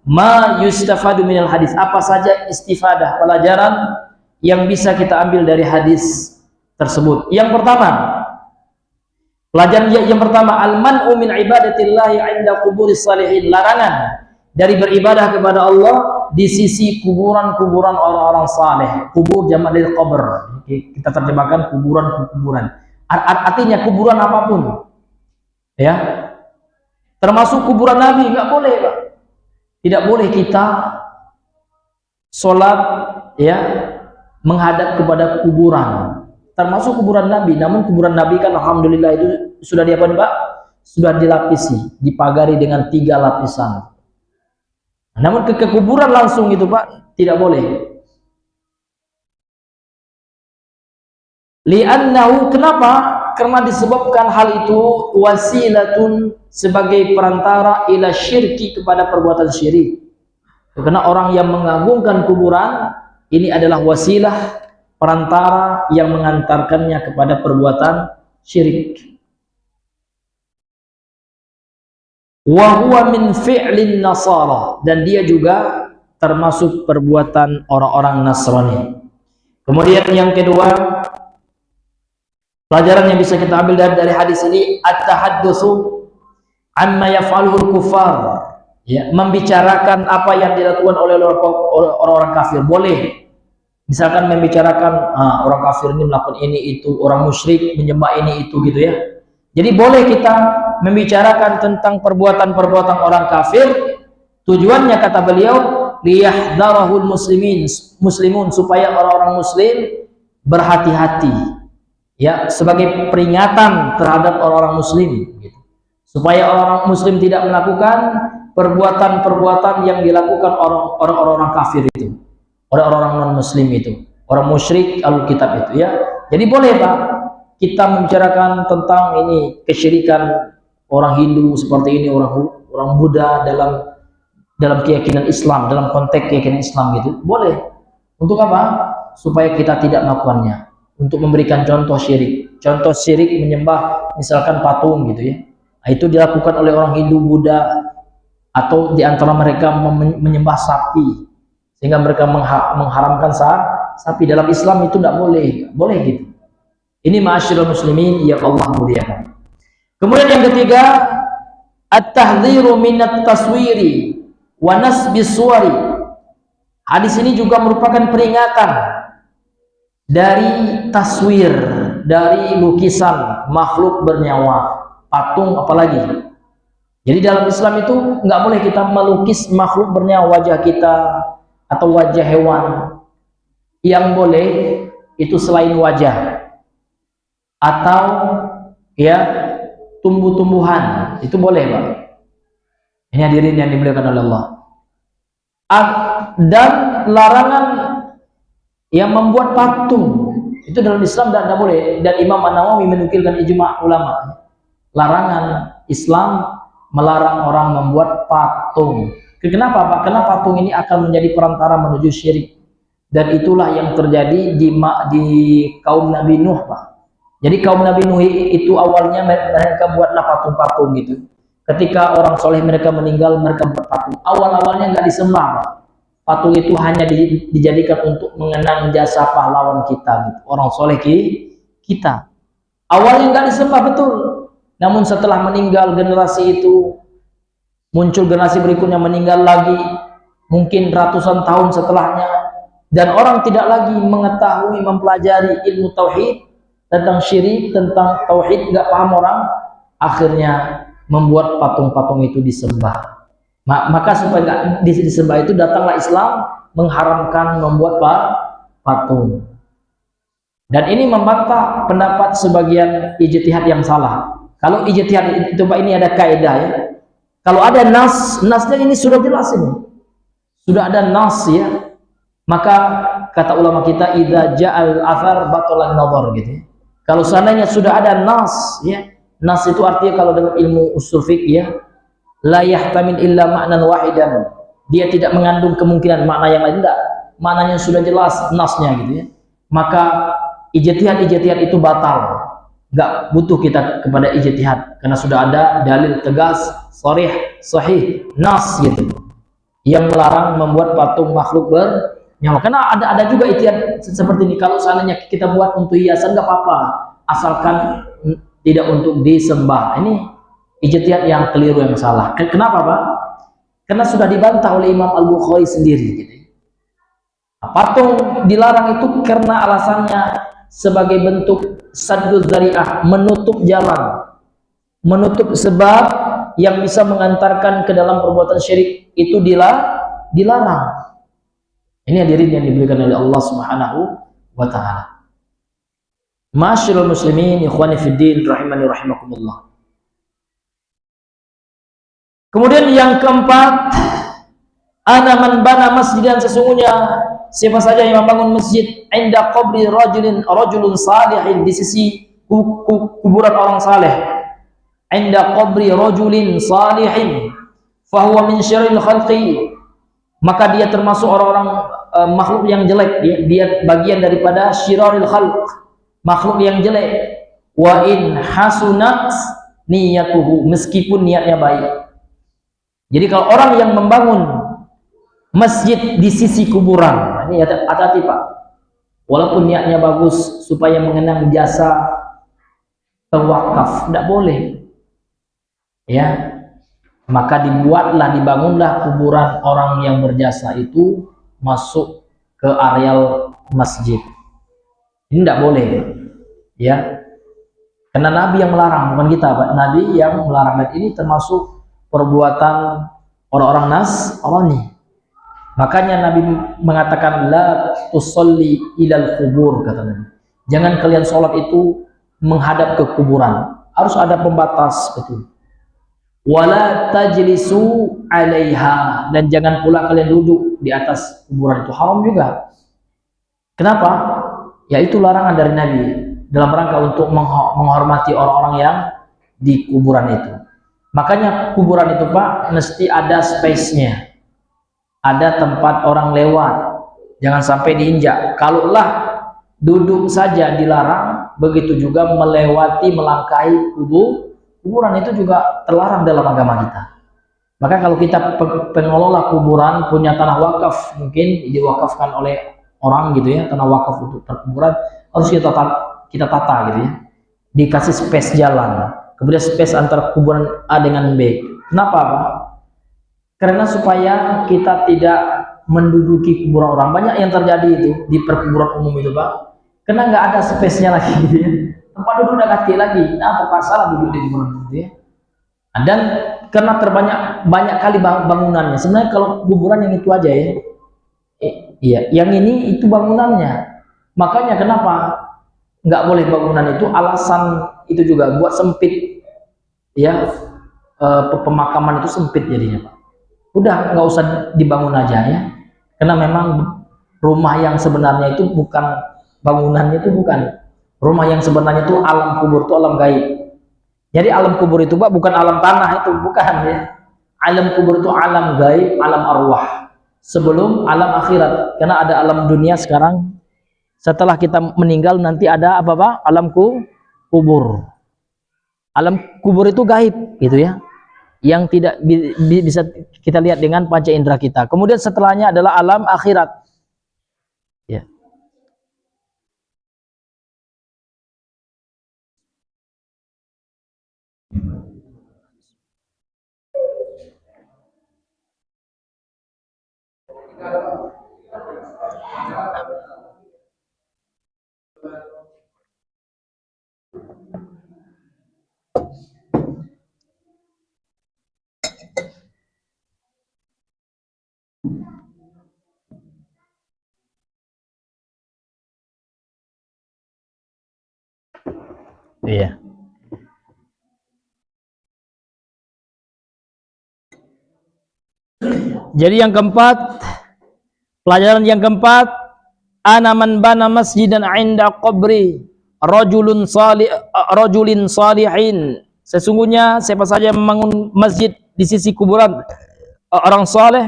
ma yustafadu minal hadis, apa saja istifadah, pelajaran yang bisa kita ambil dari hadis tersebut. Yang pertama, pelajaran yang pertama, al-man'u min ibadatillahi 'inda quburis salihin, larangan dari beribadah kepada Allah di sisi kuburan-kuburan orang-orang saleh. Kubur jamak dari qabr, kita terjemahkan kuburan-kuburan, artinya kuburan apapun ya, termasuk kuburan Nabi. Nggak boleh Pak, tidak boleh kita sholat ya menghadap kepada kuburan, termasuk kuburan Nabi. Namun kuburan Nabi kan alhamdulillah itu sudah diapa Pak? Sudah dilapisi, dipagari dengan 3 lapisan. Namun ke kuburan langsung itu Pak tidak boleh. Li'annahu, kenapa? Karena disebabkan hal itu wasilatun, sebagai perantara, ila syirki, kepada perbuatan syirik. Karena orang yang mengagungkan kuburan ini adalah wasilah, perantara yang mengantarkannya kepada perbuatan syirik. Wa huwa min fi'lin nasara, dan dia juga termasuk perbuatan orang-orang Nasrani. Kemudian yang kedua, pelajaran yang bisa kita ambil dari hadis ini, at-tahaddutsu amma yaf'aluhu al-kuffar, ya, membicarakan apa yang dilakukan oleh orang-orang kafir. Boleh misalkan membicarakan orang kafir ini melakukan ini itu, orang musyrik menyembah ini itu gitu ya. Jadi boleh kita membicarakan tentang perbuatan-perbuatan orang kafir. Tujuannya kata beliau, liyahdharahul muslimun, supaya orang-orang muslim berhati-hati ya, sebagai peringatan terhadap orang-orang muslim gitu. supaya orang muslim tidak melakukan perbuatan-perbuatan yang dilakukan orang-orang kafir itu, orang-orang non muslim itu, orang musyrik alul kitab itu, ya. Jadi boleh Pak kita membicarakan tentang ini kesyirikan orang Hindu seperti ini, orang Buddha dalam keyakinan Islam, dalam konteks keyakinan Islam gitu, boleh. Untuk apa? Supaya kita tidak melakukannya. Untuk memberikan contoh syirik. Contoh syirik menyembah misalkan patung gitu ya. Nah, itu dilakukan oleh orang Hindu, Buddha, atau diantara mereka menyembah sapi, sehingga mereka mengharamkan sapi. Dalam Islam itu tidak boleh, boleh gitu. Ini ma'asyiral muslimin yang Allah muliakan. Kemudian yang ketiga, at-tahdhiru minat taswiri wa nasbis suwari. Hadis ini juga merupakan peringatan dari taswir, dari lukisan makhluk bernyawa, patung apalagi. Jadi dalam Islam itu nggak boleh kita melukis makhluk bernyawa, wajah kita atau wajah hewan. Yang boleh itu selain wajah atau ya tumbuh-tumbuhan, itu boleh Pak. Ini hadirin yang dimuliakan oleh Allah. Dan larangan yang membuat patung itu dalam Islam tidak boleh. Dan Imam An-Nawawi menukilkan ijma' ulama. Larangan Islam melarang orang membuat patung. Kenapa Pak? Karena patung ini akan menjadi perantara menuju syirik. Dan itulah yang terjadi di kaum Nabi Nuh Pak. Jadi kaum Nabi Nuh itu awalnya mereka buatlah patung-patung gitu. Ketika orang soleh mereka meninggal, mereka buat patung. Awal-awalnya nggak disembah Pak. Patung itu hanya dijadikan untuk mengenang jasa pahlawan kita gitu. Orang soleh kita. Awalnya nggak disembah betul. Namun setelah meninggal generasi itu, muncul generasi berikutnya meninggal lagi, mungkin ratusan tahun setelahnya, dan orang tidak lagi mengetahui, mempelajari ilmu tauhid, tentang syirik, tentang tauhid, nggak paham orang, akhirnya membuat patung-patung itu disembah. Maka supaya nggak disembah itu, datanglah Islam mengharamkan membuat patung. Dan ini membantah pendapat sebagian ijtihad yang salah. Kalau ijtihad itu Pak, ini ada kaidah ya. Kalau ada nasnya ini sudah jelas ini. Sudah ada nas ya. Maka kata ulama kita, idza ja'al athar batalan nazar gitu ya. Kalau seandainya sudah ada nas ya. Nas itu artinya kalau dalam ilmu usul fiqh ya, la yahtamil illa ma'nan wahidan. Dia tidak mengandung kemungkinan makna yang lain, enggak. Maknanya sudah jelas nasnya gitu ya. Maka ijtihad itu batal. Enggak butuh kita kepada ijtihad karena sudah ada dalil tegas, sharih, sahih, nas gitu yang melarang membuat patung makhluk bernyawa. Karena ada juga ijtihad seperti ini, kalau seandainya kita buat untuk hiasan enggak apa-apa, asalkan tidak untuk disembah. Ini ijtihad yang keliru, yang salah. Kenapa Pak? Karena sudah dibantah oleh Imam Al-Bukhari sendiri gitu. Patung dilarang itu karena alasannya sebagai bentuk sadduz zari'ah, menutup jalan, menutup sebab yang bisa mengantarkan ke dalam perbuatan syirik, itu dilarang. Ini hadirin yang diberikan oleh Allah Subhanahu wa taala. Ma'asyiral muslimin, ikhwani fid din, rahimani rahimakumullah. Kemudian yang keempat, ana man bana masjidan, sesungguhnya siapa saja yang membangun masjid inda qabri rajulun salihin, di sisi kuburan orang saleh, inda qabri rajulin salihin fahuwa min syarril khalqi, maka dia termasuk orang-orang makhluk yang jelek, dia bagian daripada syiraril khalq, makhluk yang jelek. Wa in hasunat niyatuhu, meskipun niatnya baik. Jadi kalau orang yang membangun masjid di sisi kuburan, ini hati-hati Pak, walaupun niatnya bagus supaya mengenang jasa pewakaf, tidak boleh ya. Maka dibangunlah kuburan orang yang berjasa itu masuk ke areal masjid. Ini tidak boleh ya, karena Nabi yang melarang, bukan kita Pak. Nabi yang melarang, dan ini termasuk perbuatan orang-orang Nasrani. Makanya Nabi mengatakan la tusalli ilal kubur, kata Nabi. Jangan kalian sholat itu menghadap ke kuburan. Harus ada pembatas, betul. wala tajlisu 'alaiha, dan jangan pula kalian duduk di atas kuburan itu, haram juga. Kenapa? Ya itu larangan dari Nabi dalam rangka untuk menghormati orang-orang yang di kuburan itu. Makanya kuburan itu Pak mesti ada space-nya, ada tempat orang lewat, jangan sampai diinjak. Kalaulah duduk saja dilarang, begitu juga melewati, melangkahi kuburan itu juga terlarang dalam agama kita. Maka kalau kita pengelola kuburan punya tanah wakaf, mungkin diwakafkan oleh orang gitu ya, tanah wakaf untuk kuburan, harus kita tata gitu ya, dikasih space jalan, kemudian space antara kuburan A dengan B. Kenapa Pak? Karena supaya kita tidak menduduki kuburan orang. Banyak yang terjadi itu di perkuburan umum itu Pak, karena nggak ada space-nya lagi gitu ya, tempat duduk udah kecil lagi, nah terpaksa lah duduk di kuburan gitu ya. Dan karena banyak kali bangunannya, sebenarnya kalau kuburan yang itu aja ya, iya, yang ini itu bangunannya. Makanya kenapa nggak boleh bangunan itu, alasan itu juga buat sempit ya, pemakaman itu sempit jadinya Pak. Udah nggak usah dibangun aja ya, karena memang rumah yang sebenarnya itu bukan bangunannya, itu bukan rumah yang sebenarnya itu, alam kubur itu alam gaib. Jadi alam kubur itu Pak bukan alam tanah, itu bukan ya. Alam kubur itu alam gaib, alam arwah sebelum alam akhirat. Karena ada alam dunia sekarang, setelah kita meninggal nanti ada apa Pak? Alam kubur. Alam kubur itu gaib gitu ya, yang tidak bisa kita lihat dengan panca indera kita. Kemudian setelahnya adalah alam akhirat ya. Iya. Jadi yang keempat, pelajaran yang keempat, ana man bana masjidan 'inda qabri rajulun salihin. Sesungguhnya siapa saja membangun masjid di sisi kuburan orang saleh,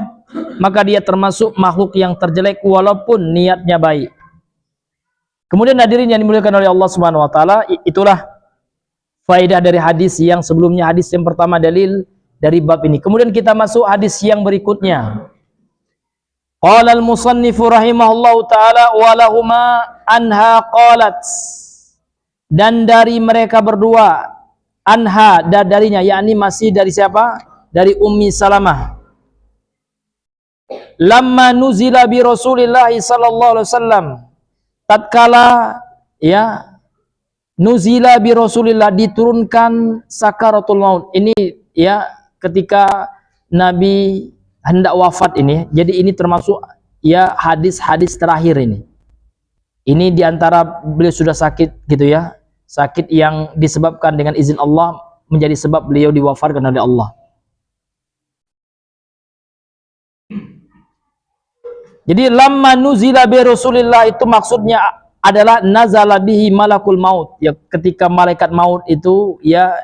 maka dia termasuk makhluk yang terjelek walaupun niatnya baik. Kemudian hadirin yang dimuliakan oleh Allah Subhanahu wa taala, itulah faedah dari hadis yang sebelumnya, hadis yang pertama dalil dari bab ini. Kemudian kita masuk hadis yang berikutnya. Qala al-musannifu rahimahullahu taala wa lahuma anha qalat, dan dari mereka berdua, anha darinya, yakni masih dari siapa? Dari Ummi Salamah. Lamma nuzila bi Rasulillah sallallahu alaihi wasallam, tatkala ya nuzila bi Rasulillah, diturunkan sakaratul maut. Ini ya ketika Nabi hendak wafat ini. Jadi ini termasuk ya hadis-hadis terakhir ini. Ini diantara beliau sudah sakit gitu ya, sakit yang disebabkan dengan izin Allah menjadi sebab beliau diwafatkan oleh Allah. Jadi lamma nuzila bi Rasulillah itu maksudnya adalah nazala bihi malakul maut, ya ketika malaikat maut itu ya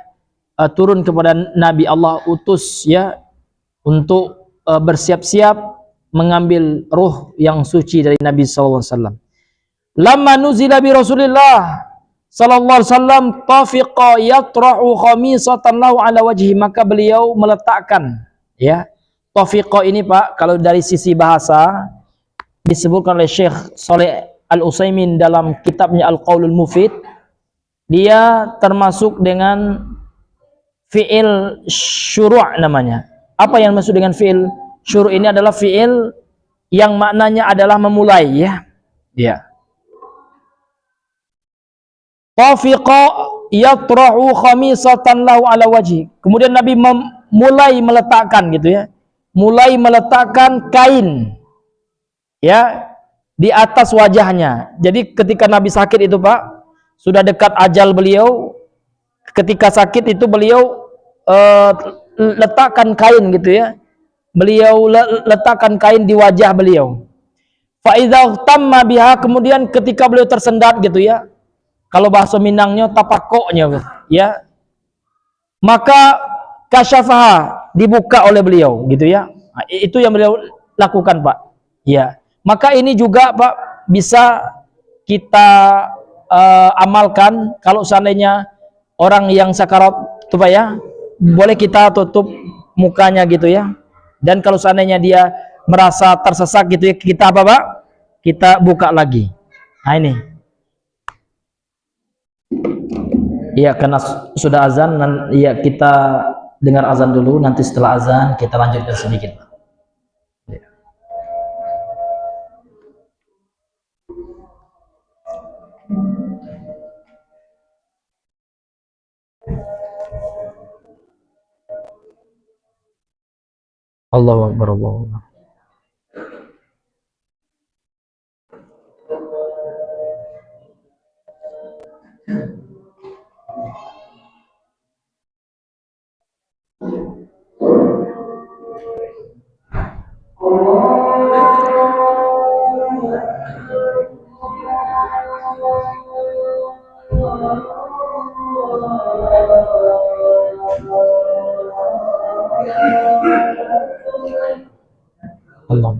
turun kepada Nabi, Allah utus ya untuk bersiap-siap mengambil ruh yang suci dari Nabi sallallahu alaihi wasallam. Lamma nuzila bi Rasulillah sallallahu alaihi wasallam tafiqa yatrahu khamisatan lahu ala wajhi, maka beliau meletakkan ya, tafiqa ini Pak kalau dari sisi bahasa disebutkan oleh Syekh Shalih Al-Utsaimin dalam kitabnya Al-Qaulul Mufid, dia termasuk dengan fi'il syuru' namanya. Apa yang maksud dengan fi'il syuru' ini? Adalah fi'il yang maknanya adalah memulai ya. Dia tafiqa yatrahu khamisatan lahu ala wajhi. Kemudian Nabi mulai meletakkan gitu ya, mulai meletakkan kain ya di atas wajahnya. Jadi ketika Nabi sakit itu Pak, sudah dekat ajal beliau, ketika sakit itu beliau letakkan kain gitu ya. Beliau letakkan kain di wajah beliau. Fa idza tamma biha, kemudian ketika beliau tersendat gitu ya. Kalau bahasa Minangnya tapakoknya ya. Maka kasyafaha, dibuka oleh beliau gitu ya. Nah, itu yang beliau lakukan, Pak. Ya. Maka ini juga, Pak, bisa kita amalkan kalau seandainya orang yang sakarat itu, Pak ya. Boleh kita tutup mukanya gitu ya. Dan kalau seandainya dia merasa tersesat gitu ya, kita apa, Pak? Kita buka lagi. Nah, ini. Iya, karena sudah azan, ya kita dengar azan dulu, nanti setelah azan kita lanjutkan sedikit. Ya. Allahu Akbar, Allahu Akbar. Allah.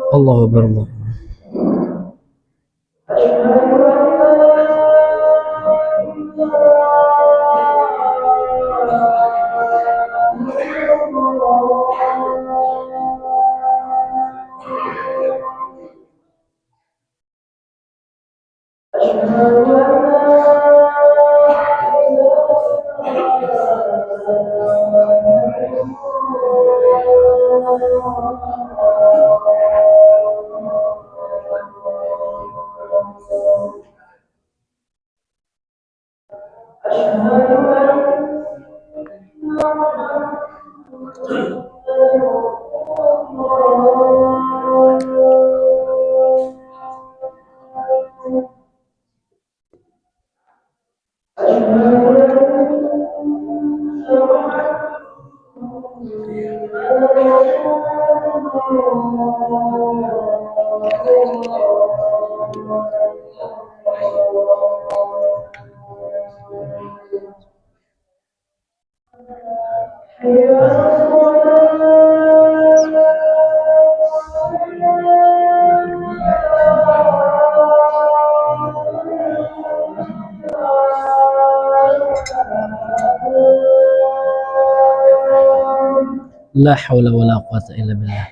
Allahu Akbar, Allah. La haula wala quwata illa billah.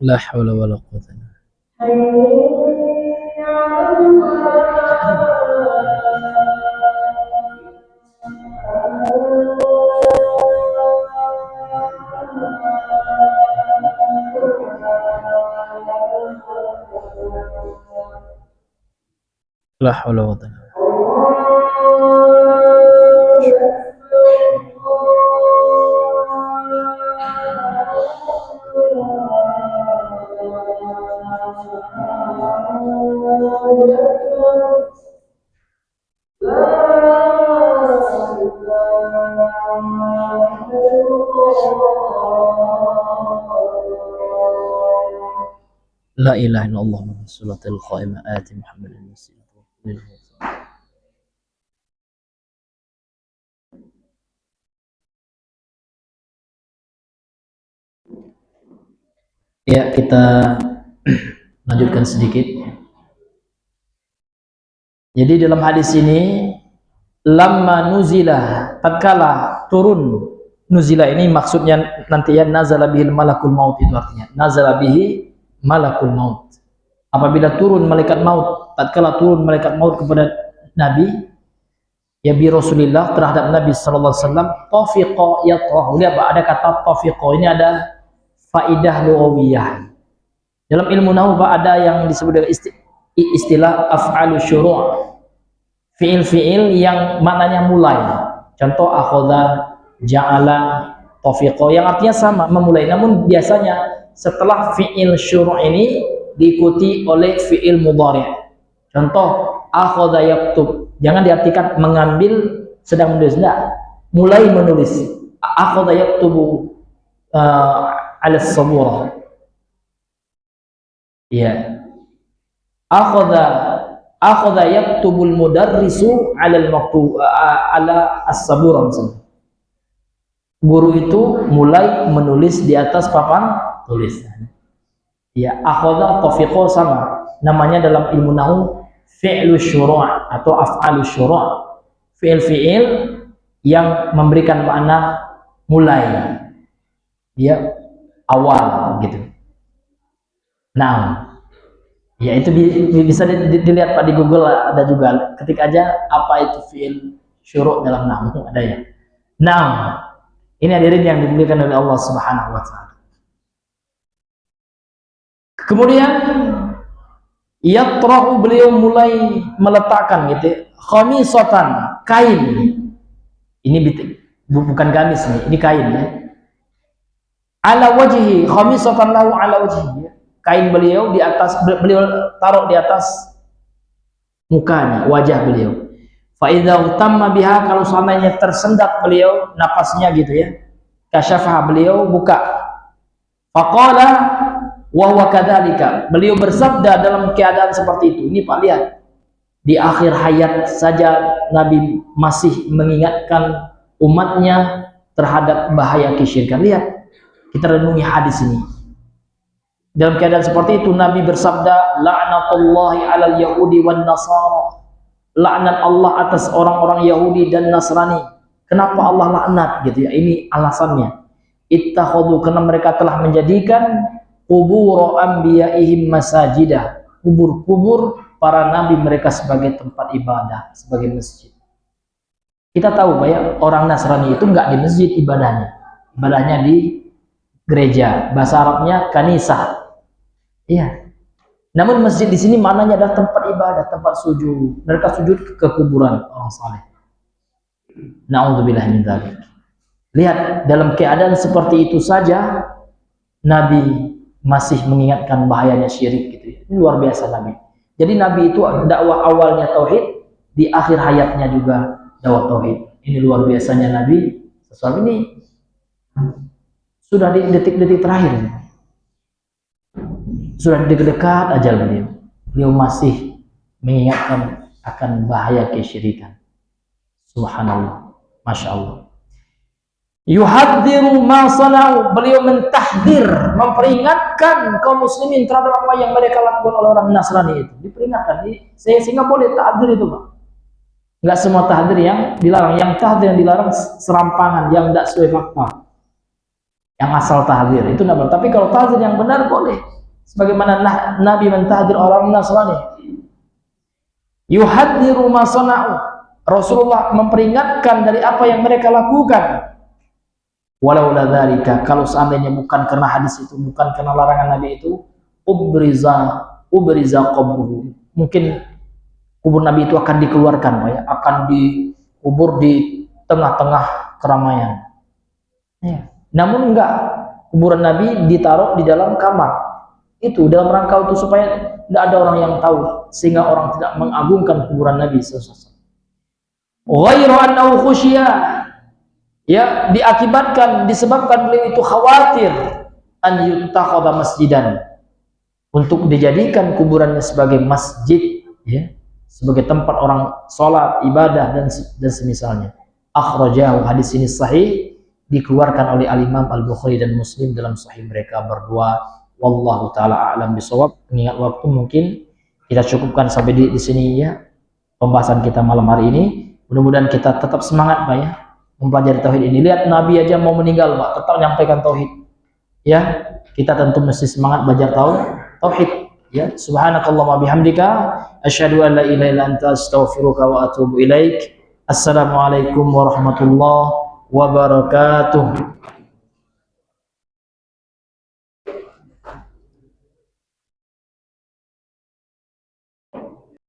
La haula wala quwata illa la haula wala quwata. La ilaha illallah Muhammadur Rasulullah qa'imah ati Muhammadin wasiyah. Ya, kita lanjutkan sedikit. Jadi dalam hadis ini, lamma nuzilah, tatkala turun, nuzila ini maksudnya nanti ya, nazala bihil malakul maut, itu artinya nazala bihi malakul maut. Apabila turun malaikat maut, tatkala turun malaikat maut kepada Nabi, ya bi Rasulillah, terhadap Nabi sallallahu alaihi wasallam, tafiqa yatrahu. Lihat Pak, ada kata tafiqa, ini ada faidah lughawiyah. Dalam ilmu nahwu Pak, ada yang disebut dengan istilah af'alu syuru'. Fiil-fiil yang maknanya mulai. Contoh akhadha, ja'ala, tafiqa, yang artinya sama, memulai. Namun biasanya setelah fiil syuru' ini diikuti oleh fiil mudhari'. Contoh akhadha yaktub, jangan diartikan mengambil sedang menulis, enggak, mulai menulis. Akhadha yaktubu ala sabura, ya. Akhadha yaktubul mudarrisu ala al-maktub ala as-sabura, misalnya. Guru itu mulai menulis di atas papan tulis. Ya, akhadha tafiqa sama. Namanya dalam ilmu nahwu fi'lu syuru' atau af'alu syuru'. Fi'il-fi'il yang memberikan makna mulai. Ya, awal gitu. Nah, ya itu bisa dilihat Pak di Google, ada juga. Ketik aja apa itu fi'il syuru' dalam nahwu, ada ya. Nah, ini hadirin yang dimuliakan oleh Allah Subhanahu wa taala. Kemudian yatrahu, beliau mulai meletakkan gitu, khamisatan, kain. Ini bukan gamis nih, ini kain ya. Ala wajhi, khamisatan lahu ala wajhi. Kain beliau di atas, beliau taruh di atas mukanya, wajah beliau. Fa idza utamma biha, kalau seandainya tersendat beliau napasnya gitu ya, kasyafa, beliau buka. Faqala wa huwa kadzalika, beliau bersabda dalam keadaan seperti itu. Ini Pak, lihat, di akhir hayat saja Nabi masih mengingatkan umatnya terhadap bahaya kesyirikan. Lihat, kita renungi hadis ini. Dalam keadaan seperti itu Nabi bersabda, la'natullahi 'alal yahudi wan nasara, laknat Allah atas orang-orang Yahudi dan Nasrani. Kenapa Allah laknat gitu ya? Ini alasannya. Ittakhadhu, karena mereka telah menjadikan qubur anbiya'ihim masajidah, kubur-kubur para nabi mereka sebagai tempat ibadah, sebagai masjid. Kita tahu Pak ya, orang Nasrani itu enggak di masjid ibadahnya. Ibadahnya di gereja. Bahasa Arabnya kanisah. Iya. Namun masjid di sini maknanya adalah tempat ibadah, tempat sujud. Mereka sujud ke kuburan orang saleh. Na'udzubillah min dzalik. Lihat, dalam keadaan seperti itu saja Nabi masih mengingatkan bahayanya syirik gitu ya. Ini luar biasa Nabi. Jadi Nabi itu dakwah awalnya tauhid, di akhir hayatnya juga dakwah tauhid. Ini luar biasanya Nabi. Sesuatu ini sudah di detik-detik terakhir. Sudah dekat ajal beliau. Beliau masih mengingatkan akan bahaya kesyirikan. Subhanallah, masya Allah. Yuhadziru ma sana'u, beliau mentahdir, memperingatkan kaum muslimin terhadap apa yang mereka lakukan oleh orang Nasrani itu. Diperingatkan, sehingga boleh tahdir itu Pak. Enggak semua tahdir yang dilarang. Yang tahdir yang dilarang serampangan, yang tidak sesuai fakta, yang asal tahdir itu tidak benar. Tapi kalau tahdir yang benar boleh, sebagaimana Nabi mentahdir orang Nasrani. Yuhadziru ma sana'u, Rasulullah memperingatkan dari apa yang mereka lakukan. Walau la dzalika, kalau seandainya bukan karena hadis itu, bukan karena larangan Nabi itu, ubriza qabruhu, mungkin kubur Nabi itu akan dikeluarkan Pak ya, akan dikubur di tengah-tengah keramaian. Ya. Namun enggak, kuburan Nabi ditaruh di dalam kamar. Itu dalam rangka itu supaya tidak ada orang yang tahu, sehingga orang tidak mengagungkan kuburan Nabi sallallahu alaihi wasallam. Ghairu annahu khusyiya, ya, diakibatkan, disebabkan beliau itu khawatir an yutakhadha masjidan, untuk dijadikan kuburannya sebagai masjid ya, sebagai tempat orang sholat, ibadah dan semisalnya. Akhrajahu, hadis ini sahih, dikeluarkan oleh Al-Imam Al-Bukhari dan Muslim dalam sahih mereka berdua. Wallahu taala a'lam bishawab. Mengingat waktu mungkin kita cukupkan sampai di sini ya. pembahasan kita malam hari ini. Mudah-mudahan kita tetap semangat Pak ya mempelajari tauhid ini. Lihat Nabi aja mau meninggal Pak, tetap menyampaikan tauhid. Ya, kita tentu mesti semangat belajar tauhid. Ya, subhanakallahumma bihamdika asyhadu an la ilaha illa anta astaghfiruka wa atubu ilaik. Assalamualaikum warahmatullahi wabarakatuh.